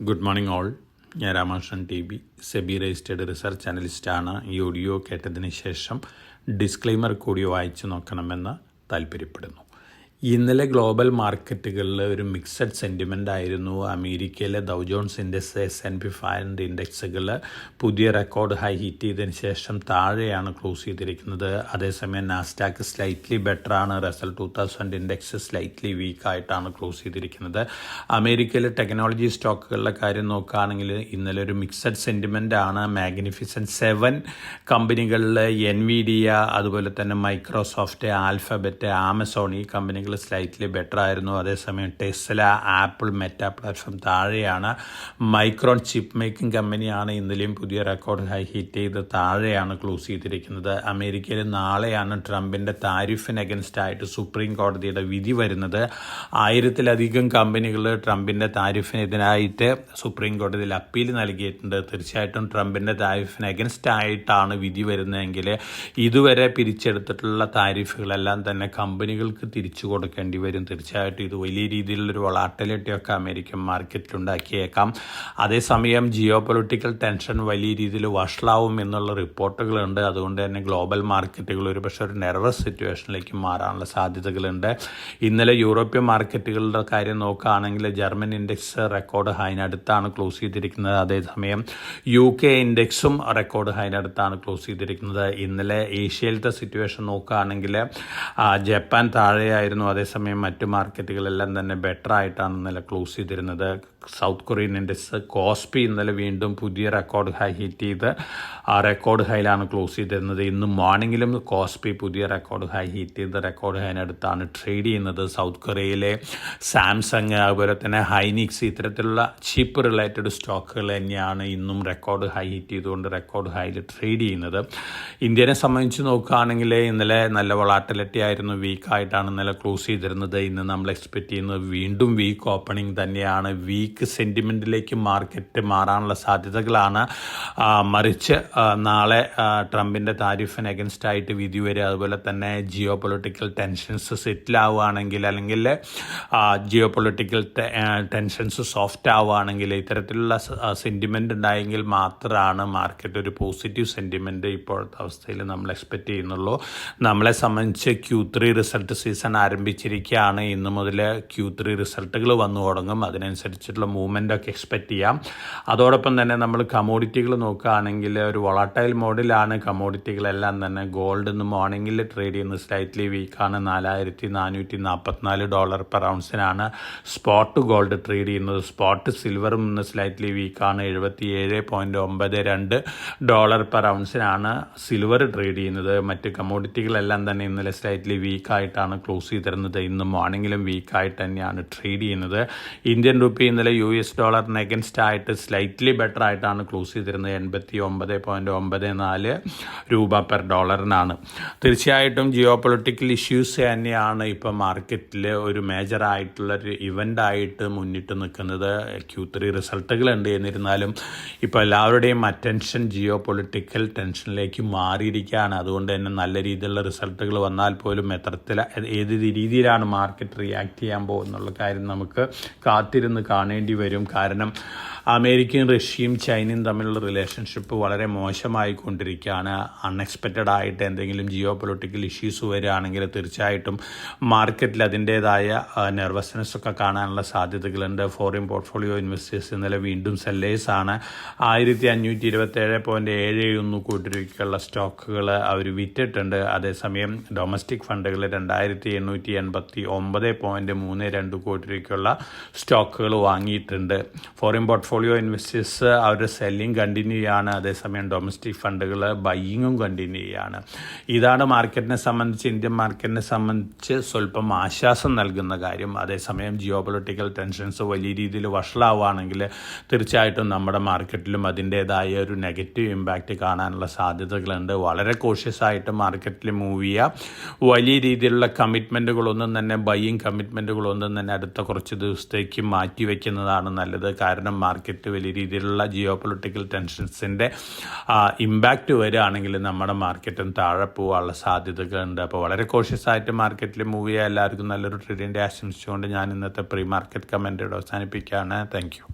Good morning all. ഞാൻ Ramakrishnan T B, SEBI registered research അനലിസ്റ്റാണ്. ഈ ഓഡിയോ കേട്ടതിന് ശേഷം ഡിസ്ക്ലെയിമർ കൂടി വായിച്ചു നോക്കണമെന്ന് താല്പര്യപ്പെടുന്നു. ഇന്നലെ ഗ്ലോബൽ മാർക്കറ്റുകളിൽ ഒരു മിക്സഡ് സെൻറ്റിമെൻ്റ് ആയിരുന്നു. അമേരിക്കയിലെ ഡൗ ജോൺസ് ഇൻഡെക്സ്, S&P 500 ഇൻഡെക്സുകൾ പുതിയ റെക്കോർഡ് ഹൈ ഹിറ്റ് ചെയ്തതിന് ശേഷം താഴെയാണ് ക്ലോസ് ചെയ്തിരിക്കുന്നത്. അതേസമയം നാസ്ഡാക്ക് സ്ലൈറ്റ്ലി ബെറ്ററാണ്. റസൽ 2000 ഇൻഡെക്സ് സ്ലൈറ്റ്ലി വീക്കായിട്ടാണ് ക്ലോസ് ചെയ്തിരിക്കുന്നത്. അമേരിക്കയിലെ ടെക്നോളജി സ്റ്റോക്കുകളുടെ കാര്യം നോക്കുകയാണെങ്കിൽ ഇന്നലെ ഒരു മിക്സഡ് സെൻറ്റിമെൻ്റ് ആണ്. മാഗ്നിഫിസൻറ്റ് 7 കമ്പനികളിൽ NVIDIA, അതുപോലെ തന്നെ മൈക്രോസോഫ്റ്റ്, ആൽഫബറ്റ്, ആമസോൺ ഈ കമ്പനികൾ സ്ലൈറ്റ്ലി ബെറ്റർ ആയിരുന്നു. അതേസമയം ടെസ്ല, ആപ്പിൾ, മെറ്റ പ്ലാറ്റ്ഫോം താഴെയാണ്. മൈക്രോൺ ചിപ്പ് മേക്കിംഗ് കമ്പനിയാണ് ഇന്നലെയും പുതിയ റെക്കോർഡ് ഹൈ ഹിറ്റ് ചെയ്ത് താഴെയാണ് ക്ലോസ് ചെയ്തിരിക്കുന്നത്. അമേരിക്കയിൽ നാളെയാണ് ട്രംപിൻ്റെ താരിഫിന് അഗൻസ്റ്റ് ആയിട്ട് സുപ്രീം കോടതിയുടെ വിധി വരുന്നത്. 1000-ലധികം കമ്പനികൾ ട്രംപിൻ്റെ താരിഫിനെതിരായിട്ട് സുപ്രീം കോടതിയിൽ അപ്പീൽ നൽകിയിട്ടുണ്ട്. തീർച്ചയായിട്ടും ട്രംപിൻ്റെ താരിഫിന് അഗൻസ്റ്റ് ആയിട്ടാണ് വിധി വരുന്നതെങ്കിൽ ഇതുവരെ പിരിച്ചെടുത്തിട്ടുള്ള താരിഫുകളെല്ലാം തന്നെ കമ്പനികൾക്ക് തിരിച്ചു കൊടുക്കേണ്ടി വരും. തീർച്ചയായിട്ടും ഇത് വലിയ രീതിയിലുള്ളൊരു വൊളാറ്റിലിറ്റിയൊക്കെ അമേരിക്കൻ മാർക്കറ്റിൽ ഉണ്ടാക്കിയേക്കാം. അതേസമയം ജിയോ പൊളിറ്റിക്കൽ ടെൻഷൻ വലിയ രീതിയിൽ വഷളാവും എന്നുള്ള റിപ്പോർട്ടുകളുണ്ട്. അതുകൊണ്ട് തന്നെ ഗ്ലോബൽ മാർക്കറ്റുകൾ ഒരുപക്ഷെ ഒരു നെർവസ് സിറ്റുവേഷനിലേക്ക് മാറാനുള്ള സാധ്യതകളുണ്ട്. ഇന്നലെ യൂറോപ്യൻ മാർക്കറ്റുകളുടെ കാര്യം നോക്കുകയാണെങ്കിൽ ജർമ്മൻ ഇൻഡെക്സ് റെക്കോർഡ് ഹൈനടുത്താണ് ക്ലോസ് ചെയ്തിരിക്കുന്നത്. അതേസമയം UK ഇൻഡെക്സും റെക്കോർഡ് ഹൈനടുത്താണ് ക്ലോസ് ചെയ്തിരിക്കുന്നത്. ഇന്നലെ ഏഷ്യയിലത്തെ സിറ്റുവേഷൻ നോക്കുകയാണെങ്കിൽ ജപ്പാൻ താഴെയായിരുന്നു. അതേസമയം മറ്റു മാർക്കറ്റുകളെല്ലാം തന്നെ ബെറ്റർ ആയിട്ടാണ് ഇന്നലെ ക്ലോസ് ചെയ്തിരുന്നത്. സൗത്ത് കൊറിയൻ ഇൻഡെക്സ് കോസ്പി ഇന്നലെ വീണ്ടും പുതിയ റെക്കോർഡ് ഹൈ ഹിറ്റ് ചെയ്ത് ആ റെക്കോർഡ് ഹൈയിലാണ് ക്ലോസ് ചെയ്തിരുന്നത്. ഇന്ന് മോർണിംഗിലും കോസ്പി പുതിയ റെക്കോർഡ് ഹൈ ഹിറ്റ് ചെയ്ത് റെക്കോർഡ് ഹൈനടുത്താണ് ട്രേഡ് ചെയ്യുന്നത്. സൗത്ത് കൊറിയയിലെ സാംസങ്, അതുപോലെ തന്നെ ഹൈനിക്സ് ഇത്തരത്തിലുള്ള ചിപ്പ് റിലേറ്റഡ് സ്റ്റോക്കുകൾ തന്നെയാണ് ഇന്നും റെക്കോർഡ് ഹൈ ഹിറ്റ് ചെയ്തുകൊണ്ട് റെക്കോർഡ് ഹൈയിൽ ട്രേഡ് ചെയ്യുന്നത്. ഇന്ത്യനെ സംബന്ധിച്ച് നോക്കുകയാണെങ്കിൽ ഇന്നലെ നല്ല വൊളാറ്റിലിറ്റി ആയിരുന്നു. വീക്കായിട്ടാണ് ഇന്നലെ ക്ലോസ് ചെയ്തിരുന്നത്. ഇന്ന് നമ്മൾ എക്സ്പെക്റ്റ് ചെയ്യുന്നത് വീണ്ടും വീക്ക് ഓപ്പണിംഗ് തന്നെയാണ്. വീക്ക് സെൻറ്റിമെൻറ്റിലേക്ക് മാർക്കറ്റ് മാറാനുള്ള സാധ്യതകളാണ്. മറിച്ച് നാളെ ട്രംപിൻ്റെ താരിഫിന് അഗൻസ്റ്റ് ആയിട്ട് വിധി വരിക, അതുപോലെ തന്നെ ജിയോ പൊളിറ്റിക്കൽ ടെൻഷൻസ് സെറ്റിൽ ആവുകയാണെങ്കിൽ, അല്ലെങ്കിൽ ജിയോ പൊളിറ്റിക്കൽ ടെൻഷൻസ് സോഫ്റ്റ് ആവുകയാണെങ്കിൽ, ഇത്തരത്തിലുള്ള സെൻറ്റിമെൻറ്റ് ഉണ്ടായെങ്കിൽ മാത്രമാണ് മാർക്കറ്റ് ഒരു പോസിറ്റീവ് സെൻറ്റിമെൻറ്റ് ഇപ്പോഴത്തെ അവസ്ഥയിൽ നമ്മൾ എക്സ്പെക്റ്റ് ചെയ്യുന്നുള്ളൂ. നമ്മളെ സംബന്ധിച്ച് Q3 റിസൾട്ട് സീസൺ ആരംഭിച്ചിരിക്കുകയാണ്. ഇന്ന് മുതൽ Q3 റിസൾട്ടുകൾ വന്നു തുടങ്ങും. അതിനനുസരിച്ചിട്ടുള്ള മൂവ്മെൻ്റ് ഒക്കെ എക്സ്പെക്റ്റ് ചെയ്യാം. അതോടൊപ്പം തന്നെ നമ്മൾ കമോഡിറ്റികൾ നോക്കുകയാണെങ്കിൽ ഒരു വൊളാറ്റൈൽ മോഡിലാണ് കമോഡിറ്റികളെല്ലാം തന്നെ. ഗോൾഡ് ഇന്ന് മോർണിംഗിൽ ട്രേഡ് ചെയ്യുന്നത് സ്ലൈറ്റ്ലി വീക്കാണ്. $4,444 പെർ ഔൺസിനാണ് സ്പോട്ട് ഗോൾഡ് ട്രേഡ് ചെയ്യുന്നത്. സ്പോട്ട് സിൽവറും ഇന്ന് സ്ലൈറ്റ്ലി വീക്കാണ്. $77.92 പെർ ഔൺസിനാണ് സിൽവർ ട്രേഡ് ചെയ്യുന്നത്. മറ്റ് കമോഡിറ്റികളെല്ലാം തന്നെ ഇന്നലെ സ്ലൈറ്റ്ലി വീക്കായിട്ടാണ് ക്ലോസ് ചെയ്തിരുന്നത്. ഇന്ന് മോർണിംഗിലും വീക്കായിട്ട് തന്നെയാണ് ട്രേഡ് ചെയ്യുന്നത്. ഇന്ത്യൻ റുപ്പി ഇന്നലെ US ഡോളറിന് അഗൻസ്റ്റ് ആയിട്ട് സ്ലൈറ്റ്ലി ബെറ്റർ ആയിട്ടാണ് ക്ലോസ് ചെയ്തിരുന്നത്. 89.94 രൂപ പെർ ഡോളറിനാണ്. തീർച്ചയായിട്ടും ജിയോ പൊളിറ്റിക്കൽ ഇഷ്യൂസ് തന്നെയാണ് ഇപ്പോൾ മാർക്കറ്റിൽ ഒരു മേജറായിട്ടുള്ളൊരു ഇവൻ്റായിട്ട് മുന്നിട്ട് നിൽക്കുന്നത്. Q3 റിസൾട്ടുകളുണ്ട്. എന്നിരുന്നാലും ഇപ്പോൾ എല്ലാവരുടെയും അറ്റൻഷൻ ജിയോ പൊളിറ്റിക്കൽ ടെൻഷനിലേക്ക് മാറിയിരിക്കുകയാണ്. അതുകൊണ്ട് തന്നെ നല്ല രീതിയിലുള്ള റിസൾട്ടുകൾ വന്നാൽ പോലും ഏത് രീതിയിലാണ് മാർക്കറ്റ് റിയാക്ട് ചെയ്യാൻ പോകുന്നുള്ള കാര്യം നമുക്ക് കാത്തിരുന്ന് കാണേണ്ടി വരും. കാരണം അമേരിക്കയും റഷ്യയും ചൈനയും തമ്മിലുള്ള റിലേഷൻഷിപ്പ് വളരെ മോശമായിക്കൊണ്ടിരിക്കുകയാണ്. അൺഎക്സ്പെക്റ്റഡ് ആയിട്ട് എന്തെങ്കിലും ജിയോ പൊളിറ്റിക്കൽ ഇഷ്യൂസ് വരികയാണെങ്കിൽ തീർച്ചയായിട്ടും മാർക്കറ്റിൽ അതിൻ്റേതായ നെർവസ്നെസ് ഒക്കെ കാണാനുള്ള സാധ്യതകളുണ്ട്. ഫോറിൻ പോർട്ട്ഫോളിയോ ഇൻവെസ്റ്റേഴ്സ് ഇന്നലെ വീണ്ടും സെല്ലേഴ്സാണ്. 1527.71 കോടി രൂപയ്ക്കുള്ള സ്റ്റോക്കുകൾ അവർ വിറ്റിട്ടുണ്ട്. അതേസമയം ഡൊമസ്റ്റിക് ഫണ്ടുകൾ 2889.32 കോടി രൂപയ്ക്കുള്ള സ്റ്റോക്കുകൾ വാങ്ങിയിട്ടുണ്ട്. ഫോറിൻ പോർട്ട്ഫോളിയോ ഇൻവെസ്റ്റേഴ്സ് അവരുടെ സെല്ലിംഗ് കണ്ടിന്യൂ ചെയ്യാണ്. അതേസമയം ഡൊമസ്റ്റിക് ഫണ്ടുകൾ ബൈയിങ്ങും കണ്ടിന്യൂ ചെയ്യാണ്. ഇതാണ് മാർക്കറ്റിനെ സംബന്ധിച്ച്, ഇന്ത്യൻ മാർക്കറ്റിനെ സംബന്ധിച്ച് സ്വല്പം ആശ്വാസം നൽകുന്ന കാര്യം. അതേസമയം ജിയോ പൊളിറ്റിക്കൽ ടെൻഷൻസ് വലിയ രീതിയിൽ വഷളാവുകയാണെങ്കിൽ തീർച്ചയായിട്ടും നമ്മുടെ മാർക്കറ്റിലും അതിൻ്റേതായ ഒരു നെഗറ്റീവ് ഇമ്പാക്റ്റ് കാണാനുള്ള സാധ്യതകളുണ്ട്. വളരെ കോഷ്യസ് ആയിട്ട് മാർക്കറ്റിൽ മൂവ് ചെയ്യുക. വലിയ രീതിയിലുള്ള കമ്മിറ്റ്മെൻറ്റുകളൊന്നും തന്നെ ബൈയിങ് കമ്മിറ്റ്മെൻറ്റുകളൊന്നും തന്നെ അടുത്ത കുറച്ച് ദിവസത്തേക്ക് മാറ്റി വയ്ക്കുന്നതാണ് നല്ലത്. കാരണം മാർക്കറ്റ് വലിയ രീതിയിലുള്ള ജിയോ പൊളിറ്റിക്കൽ ടെൻഷൻസിൻ്റെ ഇമ്പാക്റ്റ് വരികയാണെങ്കിൽ നമ്മുടെ മാർക്കറ്റും താഴെ പോകാനുള്ള സാധ്യതകളുണ്ട്. അപ്പോൾ വളരെ കോഷ്യസ് ആയിട്ട് മാർക്കറ്റിൽ മൂവ് ചെയ്യുക. എല്ലാവർക്കും നല്ലൊരു ട്രേഡിൻ്റെ ആശംസിച്ചുകൊണ്ട് ഞാൻ ഇന്നത്തെ പ്രീ മാർക്കറ്റ് കമൻറ്റ് അവസാനിപ്പിക്കുകയാണ്. Thank you.